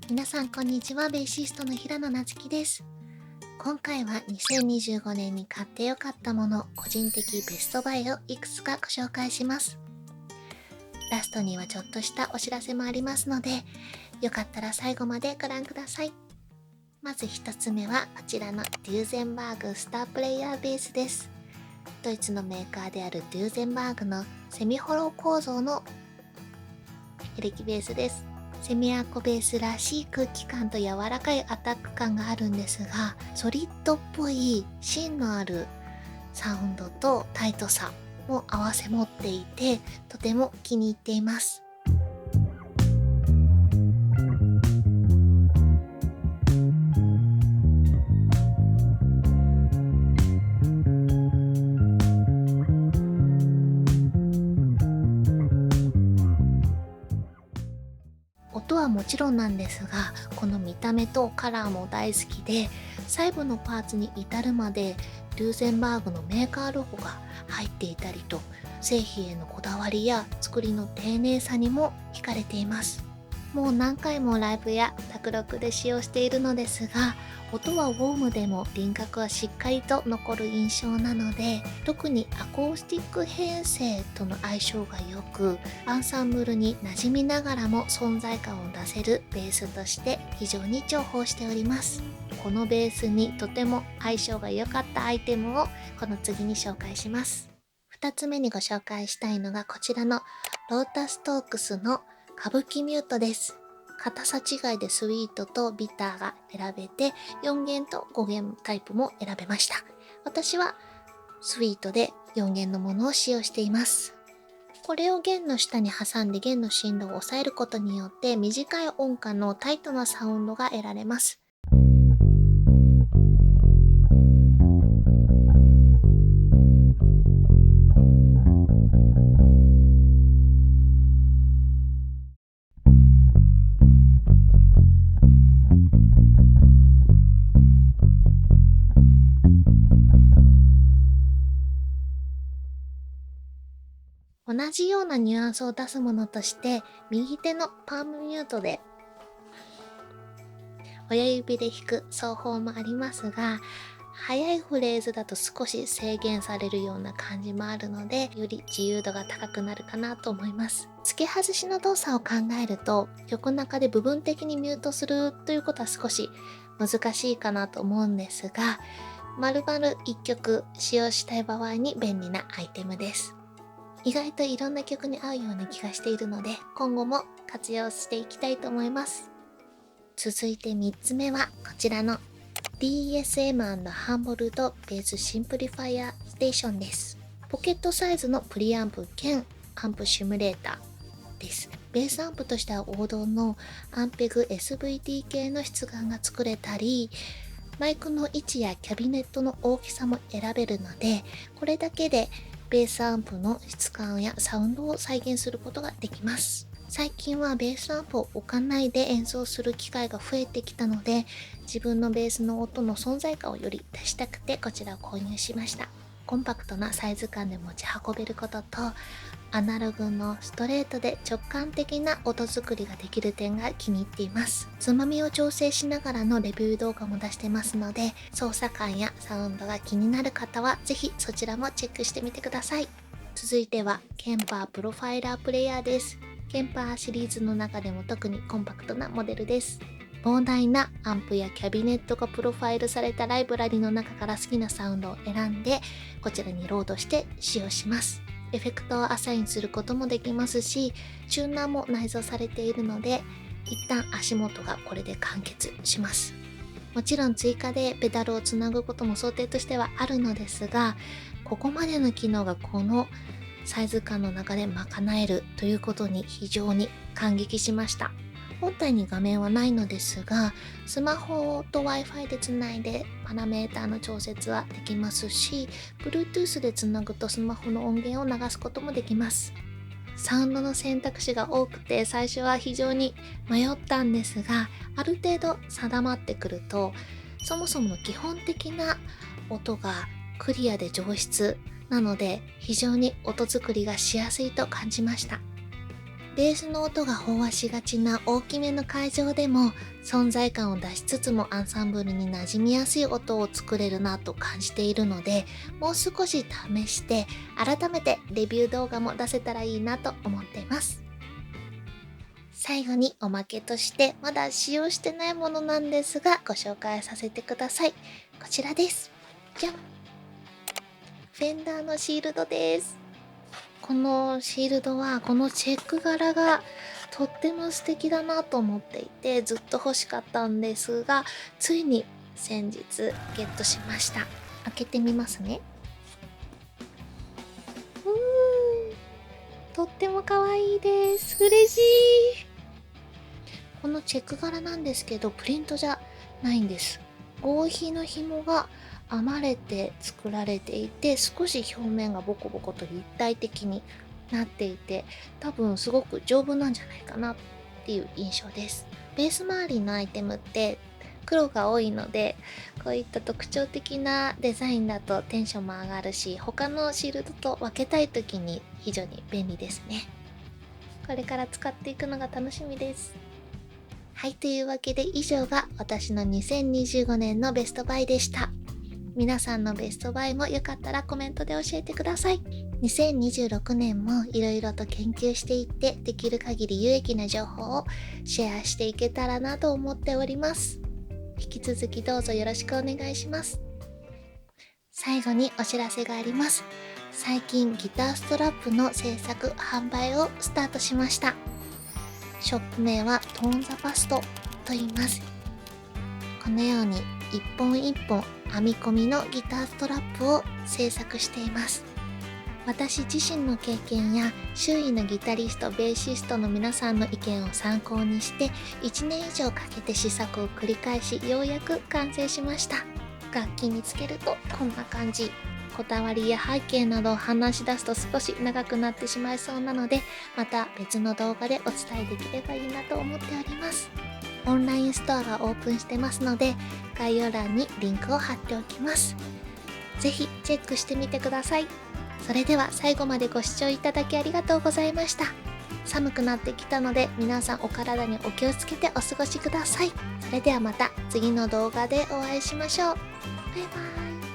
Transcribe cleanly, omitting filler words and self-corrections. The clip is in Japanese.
皆さんこんにちは。ベーシストの平野なつきです。今回は2025年に買ってよかったもの、個人的ベストバイをいくつかご紹介します。ラストにはちょっとしたお知らせもありますので、よかったら最後までご覧ください。まず一つ目はこちらのデューゼンバーグスタープレイヤーベースです。ドイツのメーカーであるデューゼンバーグのセミホロー構造のエレキベースです。セミアコベースらしい空気感と柔らかいアタック感があるんですが、ソリッドっぽい芯のあるサウンドとタイトさも併せ持っていて、とても気に入っています。音はもちろんなんですが、この見た目とカラーも大好きで、細部のパーツに至るまでデューゼンバーグのメーカーロゴが入っていたりと、製品へのこだわりや作りの丁寧さにも惹かれています。もう何回もライブや卓録で使用しているのですが、音はウォームでも輪郭はしっかりと残る印象なので、特にアコースティック編成との相性が良く、アンサンブルに馴染みながらも存在感を出せるベースとして非常に重宝しております。このベースにとても相性が良かったアイテムをこの次に紹介します。2つ目にご紹介したいのがこちらのロータストークスの歌舞伎ミュートです。硬さ違いでスイートとビターが選べて、4弦と5弦タイプも選べました。私はスイートで4弦のものを使用しています。これを弦の下に挟んで弦の振動を抑えることによって短い音感のタイトなサウンドが得られます。同じようなニュアンスを出すものとして、右手のパームミュートで親指で弾く奏法もありますが、速いフレーズだと少し制限されるような感じもあるので、より自由度が高くなるかなと思います。付け外しの動作を考えると、曲の中で部分的にミュートするということは少し難しいかなと思うんですが、丸々1曲使用したい場合に便利なアイテムです。意外といろんな曲に合うような気がしているので、今後も活用していきたいと思います。続いて3つ目はこちらの DSM& ハンボルドベースシンプリファイアステーションです。ポケットサイズのプリアンプ兼アンプシミュレーターです。ベースアンプとしては王道のアンペグ SVT 系の質感が作れたり、マイクの位置やキャビネットの大きさも選べるので、これだけでベースアンプの質感やサウンドを再現することができます。最近はベースアンプを置かないで演奏する機会が増えてきたので、自分のベースの音の存在感をより出したくてこちらを購入しました。コンパクトなサイズ感で持ち運べることと、アナログのストレートで直感的な音作りができる点が気に入っています。つまみを調整しながらのレビュー動画も出してますので、操作感やサウンドが気になる方はぜひそちらもチェックしてみてください。続いてはケンパープロファイラープレイヤーです。ケンパーシリーズの中でも特にコンパクトなモデルです。膨大なアンプやキャビネットがプロファイルされたライブラリの中から好きなサウンドを選んで、こちらにロードして使用します。エフェクトをアサインすることもできますし、チューナーも内蔵されているので、一旦足元がこれで完結します。もちろん追加でペダルをつなぐことも想定としてはあるのですが、ここまでの機能がこのサイズ感の中で賄えるということに非常に感激しました。本体に画面はないのですが、スマホと Wi-Fi でつないでパラメーターの調節はできますし、Bluetooth でつなぐとスマホの音源を流すこともできます。サウンドの選択肢が多くて最初は非常に迷ったんですが、ある程度定まってくると、そもそもの基本的な音がクリアで上質なので、非常に音作りがしやすいと感じました。ベースの音が飽和しがちな大きめの会場でも存在感を出しつつもアンサンブルに馴染みやすい音を作れるなと感じているので、もう少し試して改めてレビュー動画も出せたらいいなと思っています。最後におまけとしてまだ使用してないものなんですがご紹介させてください。こちらです。じゃん。フェンダーのシールドです。このシールドはこのチェック柄がとっても素敵だなと思っていてずっと欲しかったんですが、ついに先日ゲットしました。開けてみますね。とっても可愛いです。嬉しい。このチェック柄なんですけどプリントじゃないんです。合皮の紐が編まれて作られていて、少し表面がボコボコと立体的になっていて、多分すごく丈夫なんじゃないかなっていう印象です。ベース周りのアイテムって黒が多いので、こういった特徴的なデザインだとテンションも上がるし、他のシールドと分けたい時に非常に便利ですね。これから使っていくのが楽しみです。はい、というわけで以上が私の2025年のベストバイでした。皆さんのベストバイもよかったらコメントで教えてください。2026年もいろいろと研究していってできる限り有益な情報をシェアしていけたらなと思っております。引き続きどうぞよろしくお願いします。最後にお知らせがあります。最近ギターストラップの制作販売をスタートしました。ショップ名はトーンザパストと言います。このように一本一本編み込みのギターストラップを制作しています。私自身の経験や周囲のギタリスト、ベーシストの皆さんの意見を参考にして1年以上かけて試作を繰り返しようやく完成しました。楽器につけるとこんな感じ。こだわりや背景などを話し出すと少し長くなってしまいそうなので、また別の動画でお伝えできればいいなと思っております。オンラインストアがオープンしてますので、概要欄にリンクを貼っておきます。ぜひチェックしてみてください。それでは最後までご視聴いただきありがとうございました。寒くなってきたので皆さんお体にお気をつけてお過ごしください。それではまた次の動画でお会いしましょう。バイバイ。